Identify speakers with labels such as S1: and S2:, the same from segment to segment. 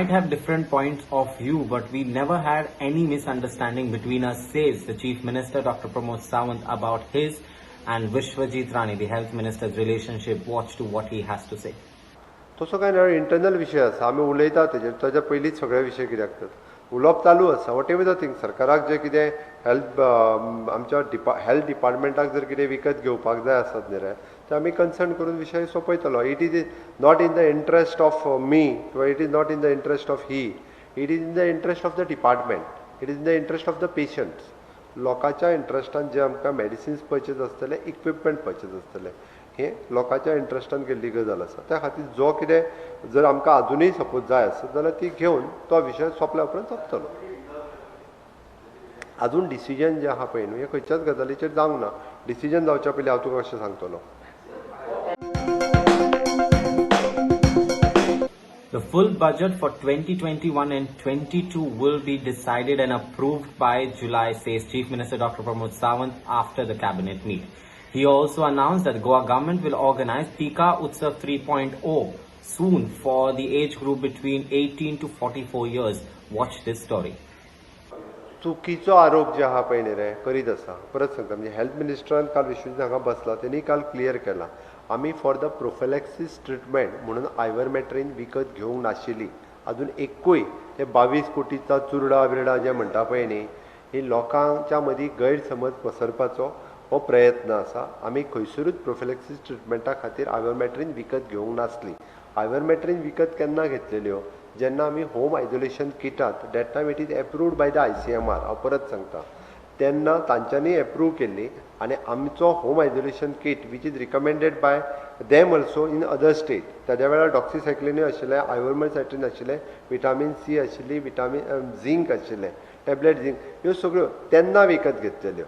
S1: might have different points of view, but we never had any misunderstanding between us, says the Chief Minister Dr. Pramod Sawant about his and Vishwajit Rane, the Health Minister's relationship. Watch to what he has to say.
S2: तसो काय ना internal विषय आसा आमी उलयता ताच्या पयलींच सगळे विशय कितें जातात उलोवप चालू आसा वॉट एवर द थिंग सरकाराक जे कितें हेल्थ आमच्या हेल्थ डिपार्टमेंटाक जर कितें विकत घेवपाक जाय आसत न्ही रे ते आमी कन्सर्न करून विशय सोंपयतलो it is not in the interest of me किंवा it is not in the interest of he it is in the interest of the department it is in the interest of the patients लोकांच्या इंट्रस्टान जे आमकां medicines purchase आसतले equipment purchase आसतले हे लोकांच्या इंट्रस्टान केल्ली गजाल आसा त्या खातीर जो कितें जर आमकां अजुनूय सपोज जाय आसत जाल्यार ती घेवन तो विशय सोंपल्या उपरांत सोंपतलो अजून डिसिजन जे आहा पळय न्हू हे खंयच्याच गजालीचेर जावंक ना डिसिजन जावच्या पयलीं हांव तुका अशें सांगतलो.
S1: The full budget for 2021 and 22 will be decided and approved by July, says Chief Minister Dr. Pramod Sawant after the cabinet meet. He also announced that Goa government will organize Tika Utsav 3.0 soon for the age group between 18 to 44 years. Watch this story.
S2: चुकीचो आरोप जे आहा पळय न्ही रे करीत आसा परत सांगता म्हणजे हेल्थ मिनिस्टरान काल विश्वजीत हांगा बसला तेणी काल क्लियर केला आमी फॉर द प्रोफिलॅक्सीस ट्रिटमेंट म्हणून आयवरमेट्रीन विकत घेवंक नाशिल्ली अजून एकूय ते 22 कोटीचा चुरडा बिरडा जे म्हणटा पळय न्ही ही लोकांच्या मदीं गैरसमज पसरपाचो हो प्रयत्न आसा आमी खंयसरूच प्रोफिलॅक्सीस ट्रिटमेंटा खातीर आयवरमेट्रीन विकत घेवंक नासली आयवरमेट्रीन विकत केन्ना घेतलेल्यो जेन्ना आमी होम आयसोलेशन किटात date time it is approved by the ICMR हांव परत सांगता तेन्ना तांच्यांनी एप्रूव केल्ली आनी आमचो home isolation kit which is recommended by them also in other state तेद्या वेळार डॉक्सिसायक्लिनूय आशिल्लें आयवरमेट्रिन आशिल्लें विटामीन C आशिल्ली विटामीन झिंक आशिल्लें टॅबलेट झिंक ह्यो सगळ्यो तेन्ना विकत घेतलेल्यो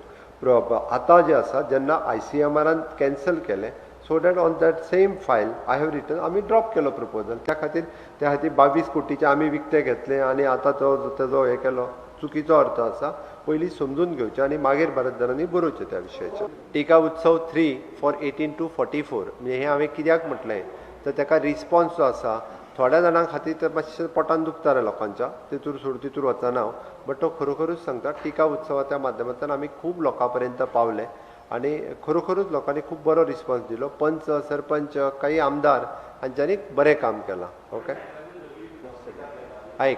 S2: आतां जे आसा जेन्ना ICMRन कॅन्सल केलें so that on that same file I have written आमी ड्रॉप केलो प्रपोजल त्या खातीर 22 कोटीचे आमी विकते घेतले आनी आतां तेजो हे केलो चुकीचो अर्थ आसा पयलीं समजून घेवचें आनी मागीर भारतदारांनी बरोवचें त्या विशयाचेर. टिका उत्सव 3 फॉर 18 to 44 म्हणजे हें हांवें कित्याक म्हटलें तर तेका रिस्पॉन्स जो आसा थोड्या जाणां खातीर ते मातशें पोटान दुखता रे लोकांच्या तितूर वचना हांव बट तो खरोखरूच सांगता टिका उत्सवाच्या माध्यमांतल्यान आमी खूब लोकां पर्यंत पावले आनी खरोखरूच लोकांनी खूब बरो रिस्पॉन्स दिलो पंच सरपंच काही आमदार हांच्यांनी बरें काम केलां. ओके आयक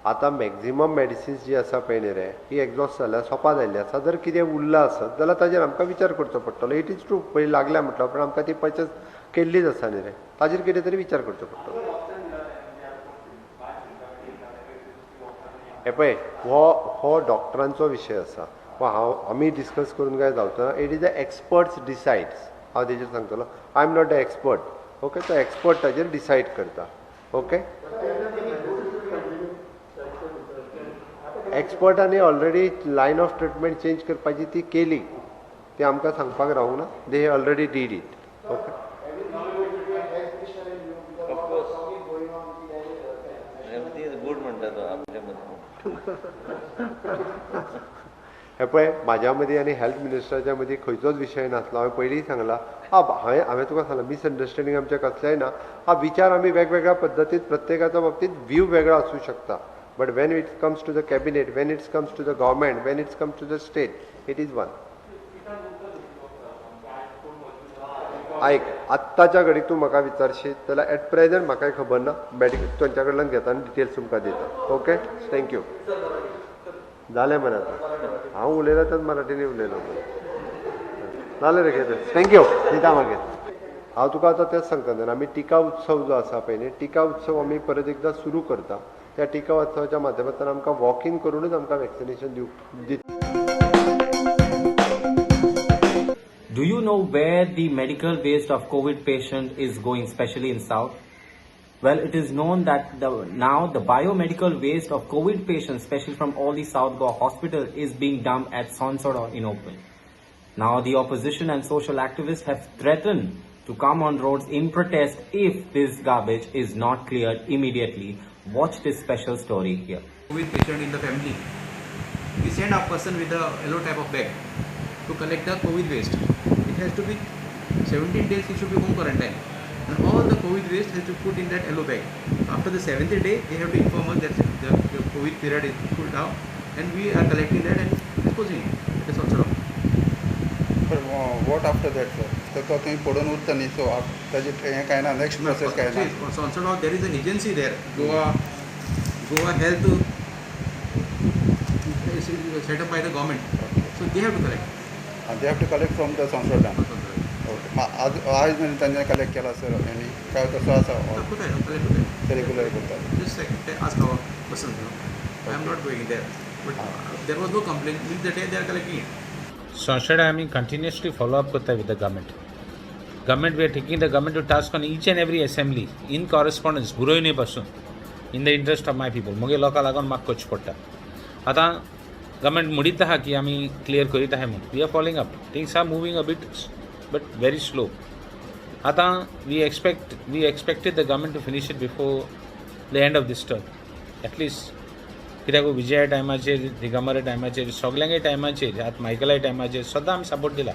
S2: आतां मॅक्झिमम मेडिसिन्स जी आसा पळय न्ही रे ही एग्जॉस्ट जाल्या सोंपात आयिल्ली आसा जर कितें उरलां आसत जाल्यार ताजेर आमकां विचार करचो पडटलो इट इज ट्रू पयलीं लागल्या म्हटलं पण आमकां ती परचेस केल्लीच आसा न्ही रे ताजेर कितें तरी विचार करचो पडटलो. हे पळय हो डॉक्टरांचो विशय आसा हांव आमी डिस्कस करून काय जावचो it is the experts decides हांव तेजेर सांगतलो I am not the expert okay तो एक्सपर्ट ताजेर डिसायड करता. ओके एक्सपर्टांनी already line of treatment change करपाची ती केली ती आमकां सांगपाक रावूंक ना दे ऑलरेडी डीड इट. ओके हे पळय म्हाज्या मदीं आनी हेल्थ मिनिस्टराच्या मदीं खंयचोच विशय नासलो हांवें पयलीं सांगलां हांवें तुका सांगलां मिसअंडरस्टँडींग आमचें कसलेंय ना विचार आमी वेगवेगळ्या पद्दतीन प्रत्येकाच्या बाबतींत व्यू वेगळो आसूं शकता but when it comes to the cabinet when its comes to the government when its comes to the state it is one. आयक आत्ताच्या घडीक तूं म्हाका विचारशीत जाल्यार एट प्रेझंट म्हाकाय खबर ना मेडिकल तुमच्या कडल्यान घेता आनी डिटेल्स तुमकां दिता. ओके थँक्यू जालें मरे आतां हांव उलयलां तर मराठीन उलयलो जालें रे कितें थँक्यू दिता मागीर हांव तुका आतां तेंच सांगता न्ही आमी टिका उत्सव जो आसा पळय न्ही टिका उत्सव आमी परत एकदां सुरू करता त्या टिका उत्सवाच्या माध्यमांतल्यान आमकां वॉक इन करूनच आमकां वॅक्सिनेशन दिवंक.
S1: Do you know where the medical waste of COVID patient is going, especially in South? Well, it is known that now the biomedical waste of COVID patients, especially from all the South Goa hospitals, is being dumped at Sonsoda in open. Now, the opposition and social activists have threatened to come on roads in protest if this garbage is not cleared immediately. Watch this special story here.
S3: COVID patient in the family, we send a person with a yellow type of bag to collect the COVID waste. It has to be 17 days, he should be home quarantine. and all the COVID waste has to put in that yellow bag. After the 7th day, they have to inform us that the COVID period is cooled down, and we are collecting that and disposing it. That is also.
S4: But what after that, sir? So तुम्ही पडून उरता न्ही, सो ताजे हें काय ना, next process काय ना.
S3: So also now there is an agency there, Goa Health is set up by the government. So they have to collect.
S4: And they have to collect from the Sansar dam. Okay. आज म्हणजे त्यांनी collect केला sir आणि काय कसं असं
S3: Collect.
S4: ते regular करतात.
S3: Just like ask our person. I am not going there, but there was no complaint. Means the day they are collecting it.
S1: Sanshad, I mean, continuously follow up with the government. We are taking the government to task on each and every assembly in correspondence. Buroine pasun, in the interest of my people. Moge loka lagon mak coach porta. Ata government mudita ha ki ami clear korita hai mun. We are following up. Things are moving a bit, but very slow. Ata we expected the government to finish it before the end of this term, at least. कित्याक विजया टायमाचेर दिगंबरा टायमाचेर सगल्यांगे टायमाचेर आतां मायकला टायमाचेर सद्दां आमी support दिला.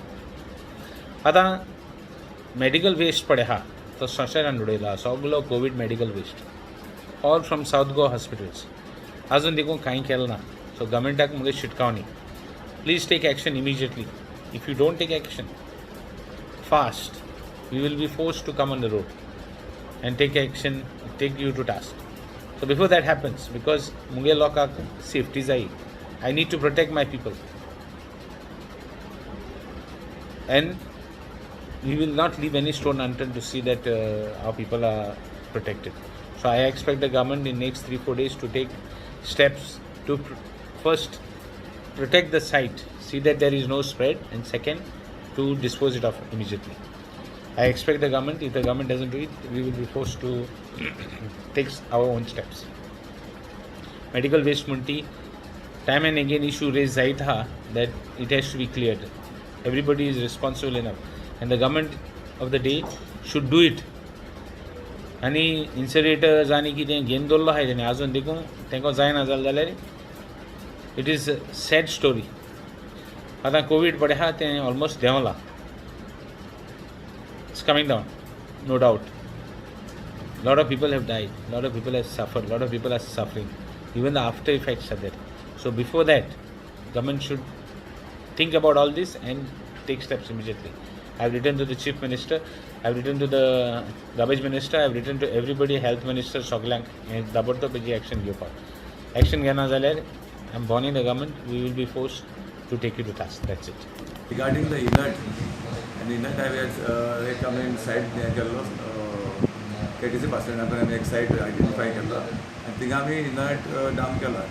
S1: आतां medical waste पळय आहा तो संशयान उडयला सगलो covid medical waste all from south Goa hospitals आजून देखून कांय केलें ना. सो गव्हर्मेंटाक म्हगे शिटकावणी, please take action immediately. If you don't take action fast we will be forced to come on the road and take action, take you to task. So before that happens, because मुगे लोकांक safety जाय, I need to protect my people, and we will not leave any stone unturned to see that our people are protected. So I expect the government in next 3-4 days to take steps to first protect the site, see that there is no spread, and second to dispose it off immediately. I expect the government, if the government doesn't do it, we will be forced to take our own steps. Medical waste munti, time and again issue raised zaid ha that it has to be cleared. Everybody is responsible enough, and the government of the day should do it. Ani incinerators ani कितें घेवन दवरलो आहाय तेणी आजून देखून तांकां जायना जालें जाल्यार it is a sad story. आतां कोवीड पळय आहा तें almost देंवलां. It's coming down, no doubt. A lot of people have died, a lot of people have suffered, a lot of people are suffering. Even the after effects are there. So before that, government should think about all this and take steps immediately. I have written to the Chief Minister, I have written to the Garbage Minister, I have written to everybody, Health Minister, Soglank, and Dabarto Piji action घेवपाक. Action घेना जाल्यार I am warning the government, we will be forced to take you to task. That's it.
S5: Regarding the inert, and inert I was like आमी site केल्लो KTC bus stand आमी एक site identify केल्लो and थिंगा आमी inert dump केला.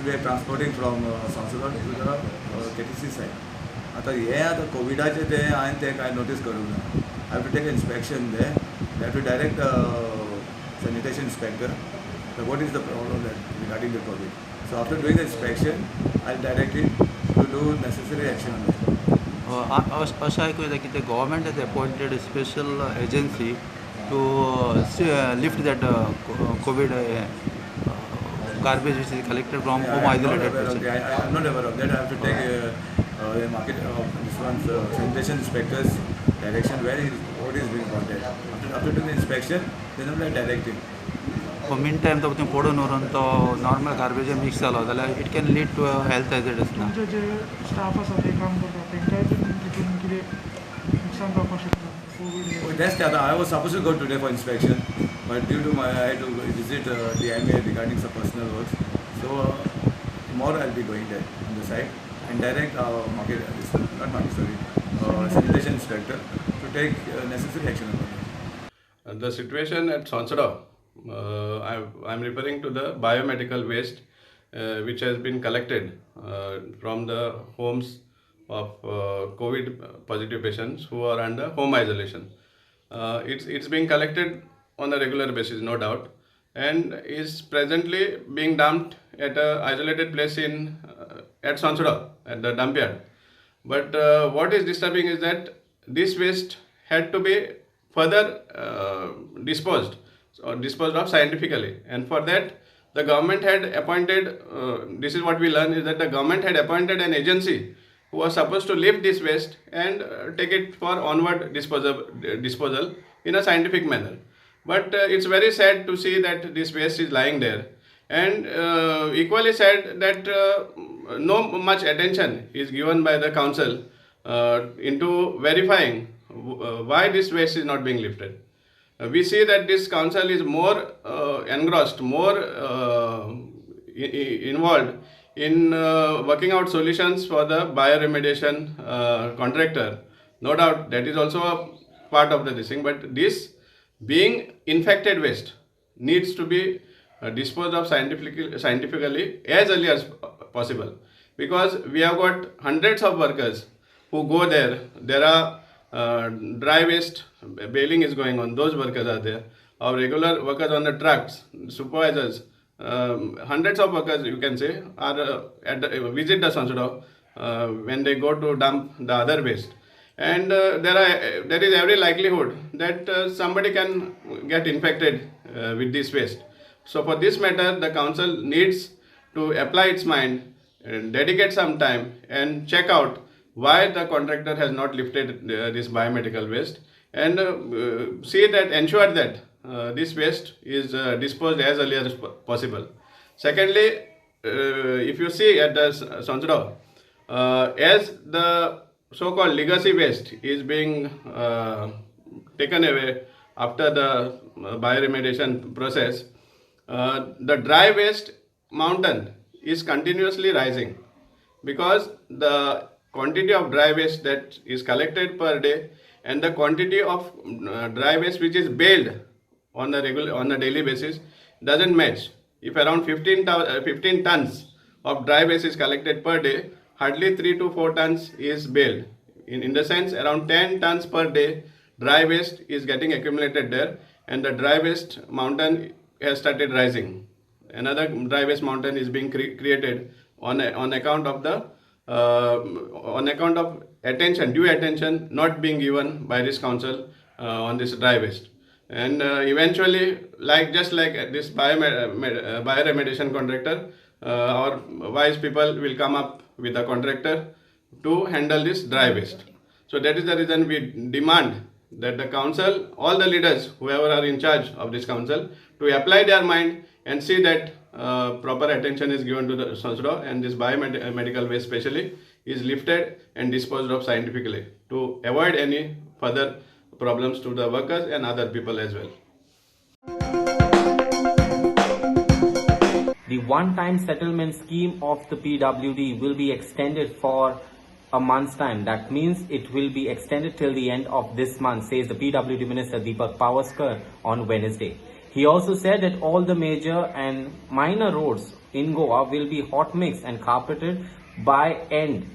S5: We are transporting from Sansar to the KTC site. आता हे आता कोविडाचे ते हांवें ते कांय नोटीस करूंक ना. I have to take inspection there. I have to direct sanitation inspector that what is the problem that regarding the COVID. So after doing the inspection, I'll direct it to do necessary action on it.
S4: असं ऐकू येतं की ते government has appointed a special agency to lift that COVID garbage which is collected from home isolated person.
S5: I'm not aware of that. I have to take the market this one's sanitation inspector's direction where what is being brought there. After doing the inspection, then I'm directing.
S4: For meantime तो तुम्ही पडून उरून तो normal garbage mix जालो जाल्यार it can lead to health hazards ना.
S6: तुमचे जे staff आसा ते काम करता तेंकाय तितून कितें नुकसान जावपाक शकता Covid.
S5: That's the other. I was supposed to go today for inspection, but due to I had to visit the MA regarding some personal works. So tomorrow I'll be going there on the site and direct sanitation inspector to take necessary action on it.
S7: The situation at Sansara, I'm referring to the biomedical waste which has been collected from the homes of COVID positive patients who are under home isolation. It's being collected on a regular basis, no doubt, and is presently being dumped at an isolated place at Sansara, at the dump yard. But what is disturbing is that this waste had to be further disposed of scientifically, and for that the government had appointed, this is what we learn, is that the government had appointed an agency who was supposed to lift this waste and take it for onward disposal in a scientific manner. But it's very sad to see that this waste is lying there, and equally sad that no much attention is given by the council into verifying why this waste is not being lifted. We see that this council is more engrossed, more involved in working out solutions for the bioremediation contractor. No doubt that is also a part of the thing, but this being infected waste needs to be disposed of scientifically as early as possible, because we have got hundreds of workers who go there. There are dry waste baling is going on, those workers are there. Our regular workers on the trucks, supervisors, hundreds of workers you can say are visit the Sansudo when they go to dump the other waste. And there is every likelihood that somebody can get infected with this waste. So for this matter, the council needs to apply its mind, dedicate some time and check out why the contractor has not lifted this biomedical waste, and ensure that this waste is disposed as early as possible. Secondly, if you see at the Sansudo, as the so-called legacy waste is being taken away after the bioremediation process, the dry waste mountain is continuously rising, because the quantity of dry waste that is collected per day and the quantity of dry waste which is baled on a daily basis doesn't match. If around 15 tons of dry waste is collected per day, hardly 3 to 4 tons is baled. In the sense, around 10 tons per day dry waste is getting accumulated there, and the dry waste mountain has started rising. Another dry waste mountain is being created on account of the due attention not being given by this council on this dry waste. And eventually, just like this bioremediation contractor, our wise people will come up with a contractor to handle this dry waste. So that is the reason we demand that the council, all the leaders, whoever are in charge of this council, to apply their mind and see that proper attention is given to the Sansudo, and this biomedical waste especially is lifted and disposed of scientifically to avoid any further problems to the workers and other people as well.
S1: The one-time settlement scheme of the PWD will be extended for a month's time. That means it will be extended till the end of this month, says the PWD Minister Deepak Pavaskar on Wednesday. He also said that all the major and minor roads in Goa will be hot mixed and carpeted by end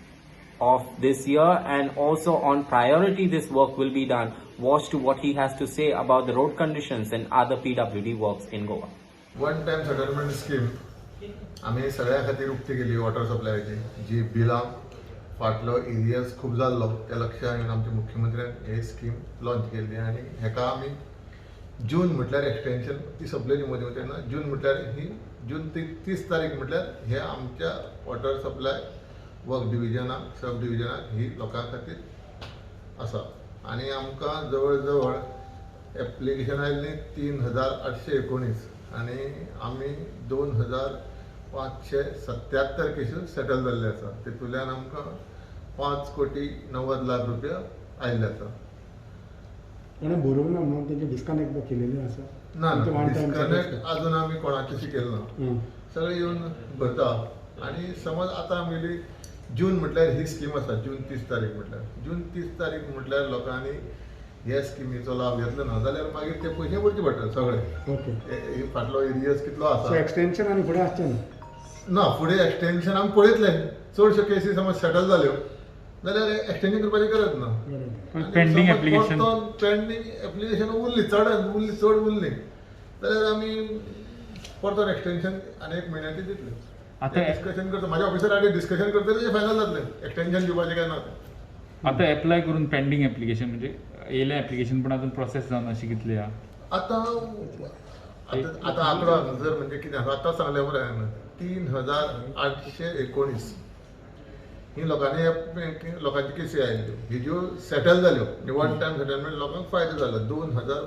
S1: of this year, and also on priority this work will be done. Watch to what he has to say about the road conditions and other PWD works in Goa.
S8: One time settlement scheme आम्ही सगळ्या खातीर उक्ती केली water सप्लायची, जी बिलां फाटलो areas खूब जाल्लो त्या लक्षांत घेवन आमच्या मुख्यमंत्र्यान ही स्कीम लॉन्च केल्ली, आनी हेका आमी जून म्हटल्यार एक्सटेंशन ती सोंपलेली मोदी तेन्ना जून म्हटल्यार ही जून 30 तारीख म्हटल्यार हे आमच्या वॉटर सप्लाय वर्क डिविजनाक सब डिविजनाक ही लोकां खातीर आसा. आनी आमकां जवळ जवळ एप्लिकेशन आयिल्ली 3819 आनी आमी 2577 केसीस सेटल जाल्ले आसा. तितूंतल्यान आमकां 5,90,00,000 रुपया आयिल्ले आसा.
S9: बरोबर ना म्हणून तेंचे डिस्कनेक्ट केलेले आसा
S8: ना डिस्कनेक्ट अजून आमी कोणाचेशी केलें ना, सगळे येवन भरता. आनी समज आतां आमगेली जून म्हटल्यार ही स्कीम आसा, जून 30 तारीख म्हटल्यार जून 30 तारीख म्हटल्यार लोकांनी ह्या स्किमीचो लाभ घेतलो ना जाल्यार मागीर ते पयशे भरचे पडटले सगळे. ओके, फाटलो एरियाज कितलो आसा
S9: एक्सटेंशन आनी फुडें आसचें
S8: ना, फुडें एक्सटेंशन आमी पळयतले. चडश्यो केसी समज सेटल जाल्यो जाल्यार एक्सटेंशन करपाची गरज ना. पेंडींग एप्लिकेशन उरली चड उरली जाल्यार आमी परतून एक्सटेंशन आनी 1 म्हयन्याची दितले. आतां डिस्कशन करता म्हाज्या ऑफिसर आनी डिस्कशन करता तेजें फायनल जातलें एक्सटेंशन दिवपाचें काय ना तें.
S10: आतां एप्लाय करून पेंडींग एप्लिकेशन म्हणजे येयलें एप्लिकेशन पूण अजून प्रोसेस जावन अशी कितली आहा
S8: आतां आंकडो जर म्हणजे कितें आतां सांगलें बरें 3819 ही लोकांची केसी आयल्यो ही ज्यो सेटल जाल्यो वन टायम सेटलमेंट लोकांक फायदो जालो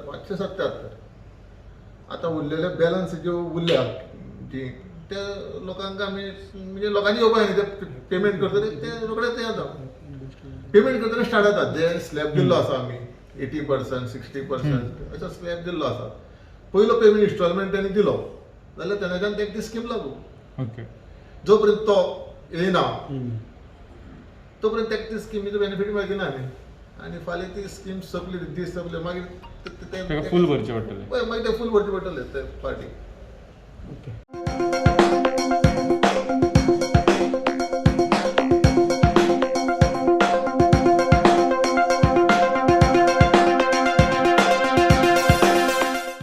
S8: 2577. आता उरलेले बॅलन्स ज्यो उरल्या जी त्या लोकांक आमी म्हणजे लोकांनी येवपाक न्ही ते पेमेंट करतले ते रोखडेच ते जाता पेमेंट करतना स्टार्ट जाता जे स्लॅब दिल्लो आसा आमी 80%, 60% अशें स्लॅब दिल्लो आसा. पयलो पेमेंट इन्स्टॉलमेंट तांणी दिलो जाल्यार तेन्नाच्यान तांकां ती स्कीम लागू.
S10: ओके.
S8: जो पर्यंत तो येयना तो पर्यंत ताका ती स्किमीचो बेनिफीट मेळची ना न्ही. आनी फाल्यां ती स्कीम सोंपली दीस सोंपले मागीर
S10: ताका फूल भरचें पडटलें.
S8: मागीर ते फूल भरचें पडटलें ते पार्टी.
S9: ओके.